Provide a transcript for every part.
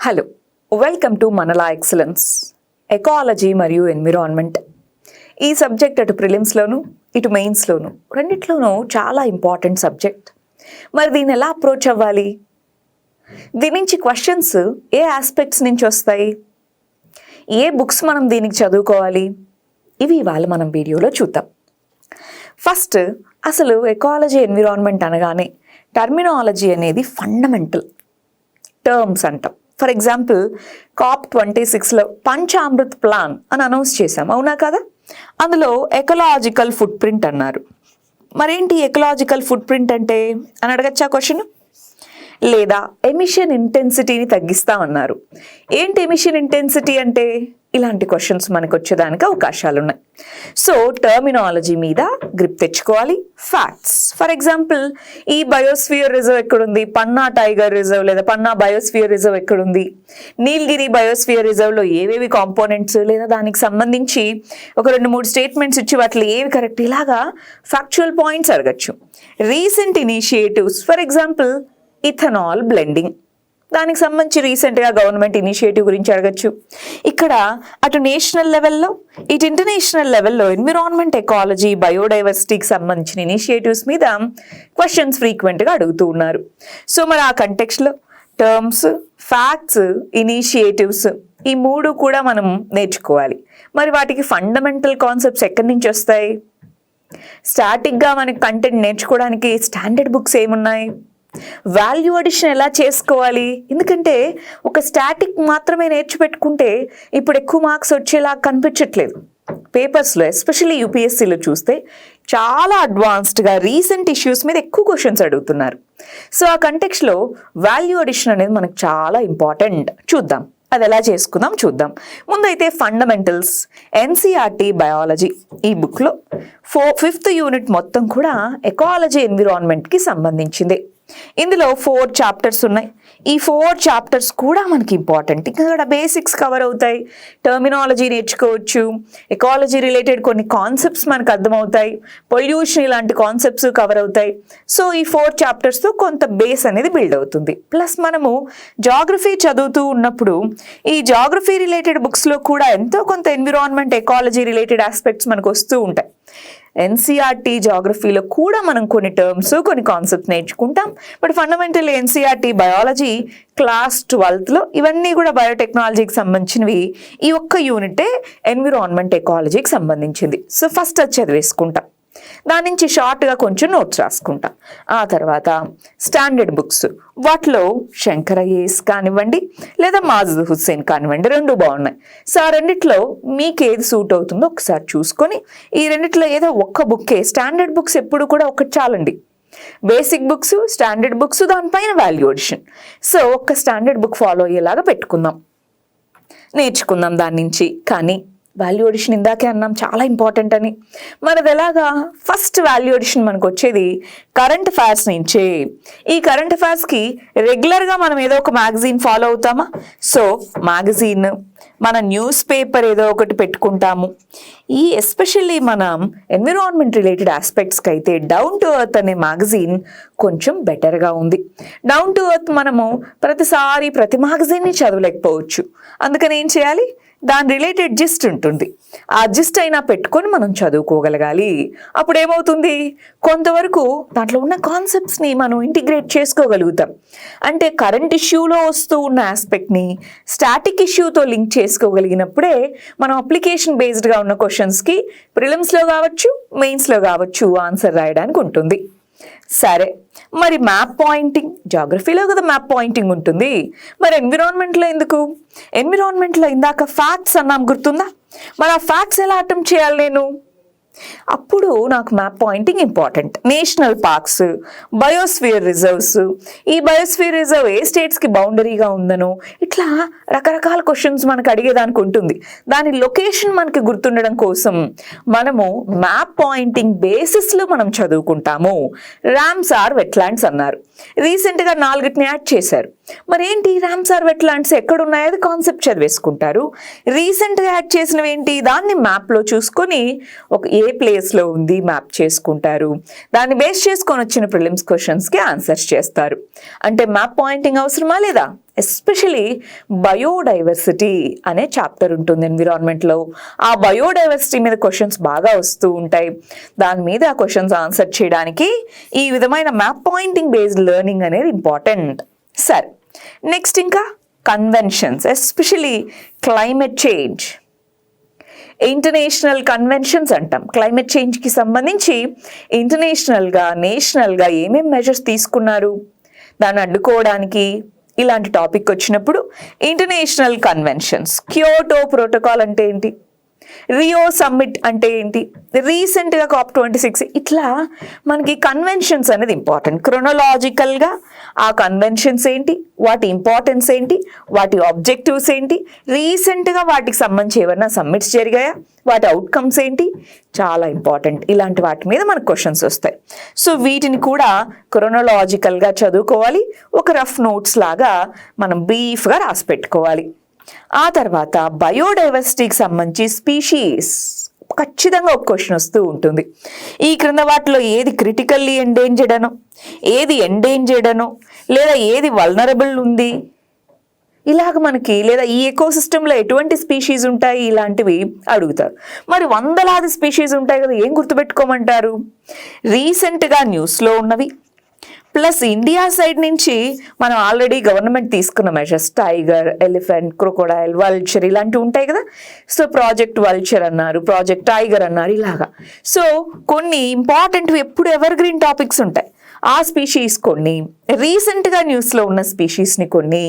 Hello, welcome to మనలా excellence ecology మరియు environment. ఈ సబ్జెక్ట్ అటు ప్రిలిమ్స్లోను ఇటు మెయిన్స్లోను రెండిట్లోనూ చాలా ఇంపార్టెంట్ సబ్జెక్ట్. మరి దీన్ని ఎలా అప్రోచ్ అవ్వాలి? దీని నుంచి క్వశ్చన్స్ ఏ ఆస్పెక్ట్స్ నుంచి వస్తాయి, ఏ బుక్స్ మనం దీనికి చదువుకోవాలి, ఇవి ఇవాళ మనం వీడియోలో చూద్దాం. ఫస్ట్ అసలు ఎకాలజీ ఎన్విరాన్మెంట్ అనగానే టర్మినాలజీ అనేది ఫండమెంటల్ టర్మ్స్ అంటాం. ఫర్ ఎగ్జాంపుల్ COP26లో పంచామృత్ ప్లాన్ అని అనౌన్స్ చేశాం, అవునా కదా? అందులో ఎకలాజికల్ ఫుట్ ప్రింట్ అన్నారు. మరేంటి ఎకలాజికల్ ఫుట్ ప్రింట్ అంటే అని అడగచ్చా క్వశ్చన్? లేదా ఎమిషన్ ఇంటెన్సిటీని తగ్గిస్తామన్నారు. ఏంటి ఎమిషన్ ఇంటెన్సిటీ అంటే? ఇలాంటి క్వశ్చన్స్ మనకు వచ్చేదానికి అవకాశాలు ఉన్నాయి. సో టర్మినాలజీ మీద గ్రిప్ తెచ్చుకోవాలి. ఫ్యాక్ట్స్, ఫర్ ఎగ్జాంపుల్ ఈ బయోస్ఫియర్ రిజర్వ్ ఎక్కడుంది, పన్నా టైగర్ రిజర్వ్ లేదా పన్నా బయోస్ఫియర్ రిజర్వ్ ఎక్కడుంది, నీలగిరి బయోస్ఫియర్ రిజర్వ్లో ఏవేవి కాంపోనెంట్స్, లేదా దానికి సంబంధించి ఒక 2-3 స్టేట్మెంట్స్ ఇచ్చి వాటిలో ఏవి కరెక్ట్, ఇలాగా ఫ్యాక్చువల్ పాయింట్స్ అడగచ్చు. Recent initiatives, for example ethanol blending, దానికి సంబంధించి రీసెంట్గా గవర్నమెంట్ ఇనిషియేటివ్ గురించి అడగచ్చు. ఇక్కడ అటు నేషనల్ లెవెల్లో ఇటు ఇంటర్నేషనల్ లెవెల్లో ఎన్విరాన్మెంట్, ఎకాలజీ, బయోడైవర్సిటీకి సంబంధించిన ఇనిషియేటివ్స్ మీద క్వశ్చన్స్ ఫ్రీక్వెంట్గా అడుగుతూ ఉన్నారు. సో మరి ఆ కంటెక్స్ట్లో టర్మ్స్, ఫ్యాక్ట్స్, ఇనిషియేటివ్స్ ఈ 3 కూడా మనం నేర్చుకోవాలి. మరి వాటికి ఫండమెంటల్ కాన్సెప్ట్స్ ఎక్కడి నుంచి వస్తాయి? స్టాటిక్గా మనకి కంటెంట్ నేర్చుకోవడానికి స్టాండర్డ్ బుక్స్ ఏమున్నాయి? వాల్యూ అడిషన్ ఎలా చేసుకోవాలి? ఎందుకంటే ఒక స్టాటిక్ మాత్రమే నేర్చిపెట్టుకుంటే ఇప్పుడు ఎక్కువ మార్క్స్ వచ్చేలా కనిపించట్లేదు. పేపర్స్లో ఎస్పెషల్లీ UPSCలో చూస్తే చాలా అడ్వాన్స్డ్గా రీసెంట్ ఇష్యూస్ మీద ఎక్కువ క్వశ్చన్స్ అడుగుతున్నారు. సో ఆ కంటెక్స్లో వాల్యూ అడిషన్ అనేది మనకు చాలా ఇంపార్టెంట్. చూద్దాం అది ఎలా చేసుకుందాం చూద్దాం. ముందైతే ఫండమెంటల్స్, NCERT బయాలజీ ఈ బుక్లో 5th యూనిట్ మొత్తం కూడా ఎకాలజీ ఎన్విరాన్మెంట్కి సంబంధించింది. ఇందులో 4 చాప్టర్స్ ఉన్నాయి. ఈ 4 చాప్టర్స్ కూడా మనకి ఇంపార్టెంట్. ఇక్కడ బేసిక్స్ కవర్ అవుతాయి, టర్మినాలజీ నేర్చుకోవచ్చు, ఎకాలజీ రిలేటెడ్ కొన్ని కాన్సెప్ట్స్ మనకు అర్థమవుతాయి, పొల్యూషన్ ఇలాంటి కాన్సెప్ట్స్ కవర్ అవుతాయి. సో ఈ 4 చాప్టర్స్తో కొంత బేస్ అనేది బిల్డ్ అవుతుంది. ప్లస్ మనము జాగ్రఫీ చదువుతూ ఉన్నప్పుడు ఈ జాగ్రఫీ రిలేటెడ్ బుక్స్లో కూడా ఎంతో కొంత ఎన్విరాన్మెంట్, ఎకాలజీ రిలేటెడ్ ఆస్పెక్ట్స్ మనకు వస్తూ ఉంటాయి. NCERT జాగ్రఫీలో కూడా మనం కొన్ని టర్మ్స్, కొన్ని కాన్సెప్ట్స్ నేర్చుకుంటాం. But fundamental NCERT biology class 12లో ఇవన్నీ కూడా బయోటెక్నాలజీకి సంబంధించినవి. ఈ ఒక్క యూనిటే ఎన్విరాన్మెంట్, ఎకాలజీకి సంబంధించింది. సో ఫస్ట్ అది చదివేసుకుంటాం, దాని నుంచి షార్ట్గా కొంచెం నోట్స్ రాసుకుంటాం. ఆ తర్వాత స్టాండర్డ్ బుక్స్, వాటిలో శంకర్ IAS కానివ్వండి లేదా మాజిద్ హుస్సేన్ కానివ్వండి, 2 బాగున్నాయి. సో ఆ రెండిట్లో మీకు ఏది సూట్ అవుతుందో ఒకసారి చూసుకొని ఈ రెండిట్లో ఏదో ఒక్క బుక్కే, స్టాండర్డ్ బుక్స్ ఎప్పుడు కూడా ఒకటి చాలండి. బేసిక్ బుక్స్, స్టాండర్డ్ బుక్స్, దానిపైన వాల్యూ అడిషన్. సో ఒక్క స్టాండర్డ్ బుక్ ఫాలో అయ్యేలాగా పెట్టుకుందాం, నేర్చుకుందాం దాని నుంచి. కానీ వాల్యూ అడిషన్ ఇందాకే అన్నాం చాలా ఇంపార్టెంట్ అని. మనది ఎలాగా? ఫస్ట్ వాల్యూ అడిషన్ మనకు వచ్చేది కరెంట్ అఫైర్స్ నుంచే. ఈ కరెంట్ అఫైర్స్కి రెగ్యులర్గా మనం ఏదో ఒక మ్యాగజైన్ ఫాలో అవుతామా? సో మ్యాగజైన్, మన న్యూస్ పేపర్ ఏదో ఒకటి పెట్టుకుంటాము. ఈ ఎస్పెషల్లీ మనం ఎన్విరాన్మెంట్ రిలేటెడ్ ఆస్పెక్ట్స్కి అయితే డౌన్ టు ఎర్త్ అనే మ్యాగజైన్ కొంచెం బెటర్గా ఉంది. డౌన్ టు ఎర్త్ మనము ప్రతిసారి ప్రతి మ్యాగజైన్ని చదవలేకపోవచ్చు. అందుకని ఏం చేయాలి? దాని రిలేటెడ్ జిస్ట్ ఉంటుంది, ఆ జిస్ట్ అయినా పెట్టుకొని మనం చదువుకోగలగాలి. అప్పుడు ఏమవుతుంది? కొంతవరకు దాంట్లో ఉన్న కాన్సెప్ట్స్ని మనం ఇంటిగ్రేట్ చేసుకోగలుగుతాం. అంటే కరెంట్ ఇష్యూలో వస్తూ ఉన్న ఆస్పెక్ట్ని స్టాటిక్ ఇష్యూతో లింక్ చేసుకోగలిగినప్పుడే మనం అప్లికేషన్ బేస్డ్గా ఉన్న క్వశ్చన్స్కి ప్రిలిమ్స్లో కావచ్చు, మెయిన్స్లో కావచ్చు ఆన్సర్ రాయడానికి ఉంటుంది. సరే, మరి మ్యాప్ పాయింటింగ్, జాగ్రఫీలో కదా మ్యాప్ పాయింటింగ్ ఉంటుంది, మరి ఎన్విరాన్మెంట్లో ఎందుకు? ఎన్విరాన్మెంట్లో ఇందాక ఫ్యాక్ట్స్ అన్నాం, గుర్తుందా? మరి ఆ ఫ్యాక్ట్స్ ఎలా అటెంప్ట్ చేయాలి నేను? అప్పుడు నాకు map pointing important. National parks, biosphere reserves, ఈ బయోస్ఫియర్ రిజర్వ్ ఏ స్టేట్స్కి బౌండరీగా ఉందనో ఇట్లా రకరకాల క్వశ్చన్స్ మనకు అడిగేదానికి ఉంటుంది. దాని లొకేషన్ మనకి గుర్తుండడం కోసం మనము మ్యాప్ పాయింటింగ్ బేసిస్లో మనం చదువుకుంటాము. రామ్సార్ వెట్లాండ్స్ అన్నారు, రీసెంట్గా 4ని యాడ్ చేశారు. మరి ఏంటి రామ్సార్ వెట్లాండ్స్ ఎక్కడున్నాయో అది కాన్సెప్ట్ చదివేసుకుంటారు. రీసెంట్గా యాడ్ చేసినవి ఏంటి, దాన్ని మ్యాప్లో చూసుకొని ఒక ఏ ప్లేస్లో ఉంది మ్యాప్ చేసుకుంటారు. దాన్ని బేస్ చేసుకొని వచ్చిన ప్రిలిమ్స్ క్వశ్చన్స్కి ఆన్సర్స్ చేస్తారు. అంటే మ్యాప్ పాయింటింగ్ అవసరమా లేదా? ఎస్పెషలీ బయోడైవర్సిటీ అనే చాప్టర్ ఉంటుంది ఎన్విరాన్మెంట్లో. ఆ బయోడైవర్సిటీ మీద క్వశ్చన్స్ బాగా వస్తూ ఉంటాయి. దాని మీద ఆ క్వశ్చన్స్ ఆన్సర్ చేయడానికి ఈ విధమైన మ్యాప్ పాయింటింగ్ బేస్డ్ లెర్నింగ్ అనేది ఇంపార్టెంట్. సరే, నెక్స్ట్ ఇంకా conventions, especially climate change. International conventions అంటాం. క్లైమేట్ చేంజ్కి సంబంధించి ఇంటర్నేషనల్గా, నేషనల్గా ఏమేం మెజర్స్ తీసుకున్నారు దాన్ని అడ్డుకోవడానికి, ఇలాంటి టాపిక్ వచ్చినప్పుడు ఇంటర్నేషనల్ కన్వెన్షన్స్. క్యోటో ప్రోటోకాల్ అంటే ఏంటి, రియో సమ్మిట్ అంటే ఏంటి, రీసెంట్గా COP26, ఇట్లా మనకి కన్వెన్షన్స్ అనేది ఇంపార్టెంట్. క్రొనలాజికల్గా ఆ కన్వెన్షన్స్ ఏంటి, వాటి ఇంపార్టెన్స్ ఏంటి, వాటి ఆబ్జెక్టివ్స్ ఏంటి, రీసెంట్గా వాటికి సంబంధించి ఏమైనా సమ్మిట్స్ జరిగాయా, వాటి అవుట్కమ్స్ ఏంటి, చాలా ఇంపార్టెంట్. ఇలాంటి వాటి మీద మనకు క్వశ్చన్స్ వస్తాయి. సో వీటిని కూడా క్రొనలాజికల్గా చదువుకోవాలి. ఒక రఫ్ నోట్స్ లాగా మనం బ్రీఫ్గా రాసి పెట్టుకోవాలి. ఆ తర్వాత బయోడైవర్సిటీకి సంబంధించి స్పీషీస్ ఖచ్చితంగా ఒక క్వశ్చన్ వస్తూ ఉంటుంది. ఈ క్రింద వాటిలో ఏది క్రిటికల్లీ ఎండేంజర్డ్ అనో, ఏది ఎండేంజర్డ్ అనో, లేదా ఏది వల్నరబుల్ ఉంది, ఇలాగ మనకి, లేదా ఈ ఎకోసిస్టంలో ఎటువంటి స్పీషీస్ ఉంటాయి, ఇలాంటివి అడుగుతారు. మరి వందలాది స్పీషీస్ ఉంటాయి కదా, ఏం గుర్తుపెట్టుకోమంటారు? రీసెంట్గా న్యూస్లో ఉన్నవి, ప్లస్ ఇండియా సైడ్ నుంచి మనం ఆల్రెడీ గవర్నమెంట్ తీసుకున్న measures, tiger, elephant, crocodile, vulture ఇలాంటివి ఉంటాయి కదా. సో ప్రాజెక్ట్ వల్చర్ అన్నారు, ప్రాజెక్ట్ టైగర్ అన్నారు, ఇలాగా. సో కొన్ని ఇంపార్టెంట్వి ఎప్పుడు ఎవర్ గ్రీన్ టాపిక్స్ ఉంటాయి. ఆ స్పీషీస్ కొన్ని, రీసెంట్గా న్యూస్లో ఉన్న స్పీషీస్ని కొన్ని,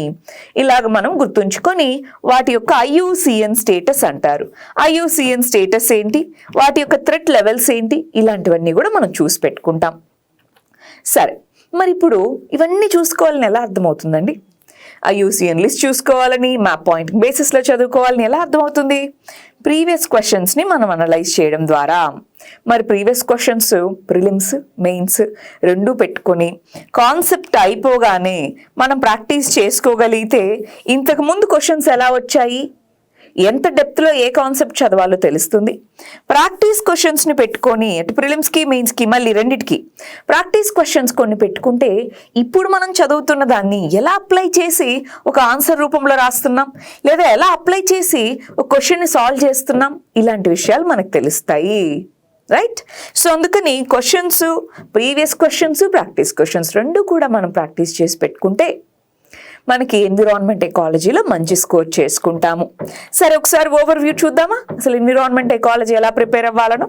ఇలాగ మనం గుర్తుంచుకొని వాటి యొక్క IUCN స్టేటస్ అంటారు. IUCN స్టేటస్ ఏంటి, వాటి యొక్క థ్రెట్ లెవెల్స్ ఏంటి, ఇలాంటివన్నీ కూడా మనం చూసి పెట్టుకుంటాం. సరే, మరి ఇప్పుడు ఇవన్నీ చూసుకోవాలని ఎలా అర్థమవుతుందండి? IUCN లిస్ట్ చూసుకోవాలని, మ్యాప్ పాయింటింగ్ బేసిస్లో చదువుకోవాలని ఎలా అర్థమవుతుంది? ప్రీవియస్ క్వశ్చన్స్ని మనం అనలైజ్ చేయడం ద్వారా. మరి ప్రీవియస్ క్వశ్చన్స్ ప్రిలిమ్స్, మెయిన్స్ రెండూ పెట్టుకొని కాన్సెప్ట్ అయిపోగానే మనం ప్రాక్టీస్ చేసుకోగలిగితే ఇంతకుముందు క్వశ్చన్స్ ఎలా వచ్చాయి, ఎంత డెప్త్లో ఏ కాన్సెప్ట్ చదవాలో తెలుస్తుంది. ప్రాక్టీస్ క్వశ్చన్స్ని పెట్టుకొని అటు ప్రిలిమ్స్కి, మెయిన్స్కి, మళ్ళీ రెండిటికి ప్రాక్టీస్ క్వశ్చన్స్ కొన్ని పెట్టుకుంటే ఇప్పుడు మనం చదువుతున్న దాన్ని ఎలా అప్లై చేసి ఒక ఆన్సర్ రూపంలో రాస్తున్నాం, లేదా ఎలా అప్లై చేసి ఒక క్వశ్చన్ని సాల్వ్ చేస్తున్నాం, ఇలాంటి విషయాలు మనకు తెలుస్తాయి. రైట్? సో అందుకని questions, previous questions, practice questions రెండు కూడా మనం ప్రాక్టీస్ చేసి పెట్టుకుంటే మనకి ఎన్విరాన్మెంట్ ఎకాలజీలో మంచి స్కోర్ చేసుకుంటాము. సరే, ఒకసారి ఓవర్వ్యూ చూద్దామా అసలు ఎన్విరాన్మెంట్ ఎకాలజీ ఎలా ప్రిపేర్ అవ్వాలను.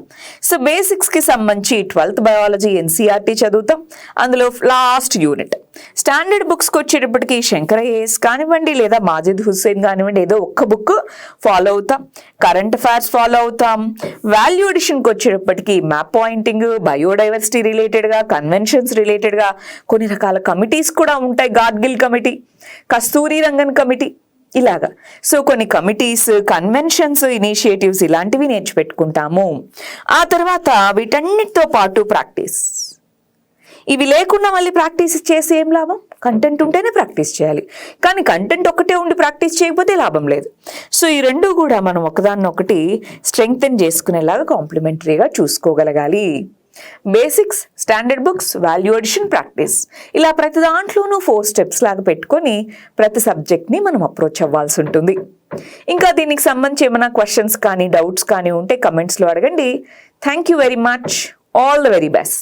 సో బేసిక్స్కి సంబంధించి 12th బయాలజీ NCERT చదువుతాం. అందులో లాస్ట్ యూనిట్ స్టాండర్డ్ బుక్స్కి వచ్చేటప్పటికి శంకర్ IAS కానివ్వండి, లేదా మాజిద్ హుస్సేన్ కానివ్వండి, ఏదో ఒక్క బుక్ ఫాలో అవుతాం. కరెంట్ అఫైర్స్ ఫాలో అవుతాం. వాల్యూ ఎడిషన్కి వచ్చేటప్పటికి మ్యాప్ పాయింటింగ్, బయోడైవర్సిటీ రిలేటెడ్గా, కన్వెన్షన్స్ రిలేటెడ్గా కొన్ని రకాల కమిటీస్ కూడా ఉంటాయి. గాడ్గిల్ కమిటీ, కస్తూరి రంగన్ కమిటీ, ఇలాగా. సో కొన్ని కమిటీస్, కన్వెన్షన్స్, ఇనిషియేటివ్స్ ఇలాంటివి నేర్చిపెట్టుకుంటాము. ఆ తర్వాత వీటన్నిటితో పాటు ప్రాక్టీస్. ఇవి లేకుండా మళ్ళీ ప్రాక్టీస్ చేసి ఏం లాభం? కంటెంట్ ఉంటేనే ప్రాక్టీస్ చేయాలి, కానీ కంటెంట్ ఒక్కటే ఉండి ప్రాక్టీస్ చేయకపోతే లాభం లేదు. సో ఈ రెండు కూడా మనం ఒకదాన్నొకటి స్ట్రెంగ్తెన్ చేసుకునేలాగా కాంప్లిమెంటరీగా చూసుకోగలగాలి. Basics, standard books, value edition, practice, ఇలా ప్రతి దాంట్లోనూ 4 steps లాగా పెట్టుకొని ప్రతి సబ్జెక్ట్ని మనం అప్రోచ్ అవ్వాల్సి ఉంటుంది. ఇంకా దీనికి సంబంధించి ఏమైనా క్వశ్చన్స్ కానీ, డౌట్స్ కానీ ఉంటే కమెంట్స్లో అడగండి. Thank you very much. All the very best.